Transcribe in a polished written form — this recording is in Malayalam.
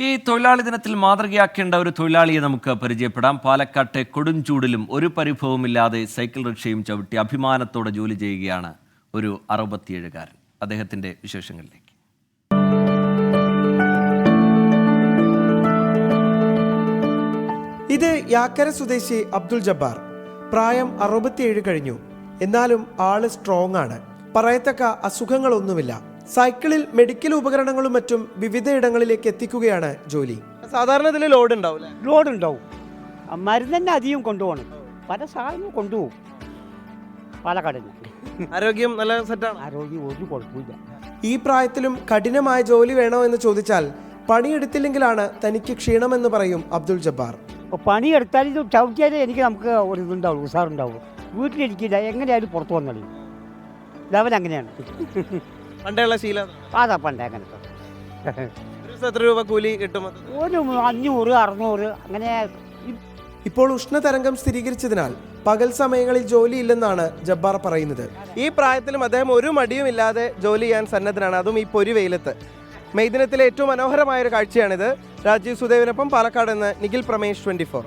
ഈ തൊഴിലാളി ദിനത്തിൽ മാതൃകയാക്കേണ്ട ഒരു തൊഴിലാളിയെ നമുക്ക് പരിചയപ്പെടാം. പാലക്കാട്ടെ കൊടുംചൂടിലും ഒരു പരിഭവമില്ലാതെ സൈക്കിൾ റിക്ഷയും ചവിട്ടി അഭിമാനത്തോടെ ജോലി ചെയ്യുകയാണ് ഒരു 67-കാരൻ. അദ്ദേഹത്തിന്റെ വിശേഷങ്ങളിലേക്ക്. ഇത് യാക്കര സ്വദേശി അബ്ദുൾ ജബ്ബാർ. പ്രായം 67 കഴിഞ്ഞു. എന്നാലും ആള് സ്ട്രോങ് ആണ്. പറയത്തക്ക അസുഖങ്ങളൊന്നുമില്ല. സൈക്കിളിൽ മെഡിക്കൽ ഉപകരണങ്ങളും മറ്റും വിവിധയിടങ്ങളിലേക്ക് എത്തിക്കുകയാണ് ജോലി. സാധാരണ ഇതിൽ ലോഡ് ഉണ്ടാവും. ലോഡ് ഉണ്ടാവും. മരുന്ന് തന്നെ അധികം കൊണ്ടുപോകണം. പല സാധനവും കൊണ്ടുപോകും പാലക്കാട്. ആരോഗ്യം നല്ല സെറ്റാണ്. ആരോഗ്യം ഒരു കുഴപ്പമില്ല. ഈ പ്രായത്തിലും കഠിനമായ ജോലി വേണോ എന്ന് ചോദിച്ചാൽ പണിയെടുത്തില്ലെങ്കിലാണ് തനിക്ക് ക്ഷീണമെന്ന് പറയും അബ്ദുൾ ജബ്ബാർ. ഇപ്പോൾ പണിയെടുത്താൽ ഇത് ചവിട്ടിയാലേ നമുക്ക് ഒരു ഇതുണ്ടാവുള്ളൂ, ഉസാറുണ്ടാവുള്ളൂ. വീട്ടിലിരിക്കില്ല, എങ്ങനെയായാലും പുറത്ത് വന്നോളൂ. ലെവൽ അങ്ങനെയാണ്. പണ്ടുള്ള ശീലം. അതാ പണ്ടേ അങ്ങനത്തെ. എത്ര രൂപ കൂലി കിട്ടും? ഒരു 500, 600 അങ്ങനെ. ഇപ്പോൾ ഉഷ്ണതരംഗം സ്ഥിരീകരിച്ചതിനാൽ പകൽ സമയങ്ങളിൽ ജോലിയില്ലെന്നാണ് ജബ്ബാർ പറയുന്നത്. ഈ പ്രായത്തിലും അദ്ദേഹം ഒരു മടിയും ഇല്ലാതെ ജോലി ചെയ്യാൻ സന്നദ്ധനാണ്, അതും ഈ പൊരി വെയിലത്ത്. മെയ് ദിനത്തിലെ ഏറ്റവും മനോഹരമായ ഒരു കാഴ്ചയാണിത്. രാജീവ് സുദേവിനൊപ്പം പാലക്കാട് നിന്ന് നിഖിൽ പ്രമേഷ്, 24.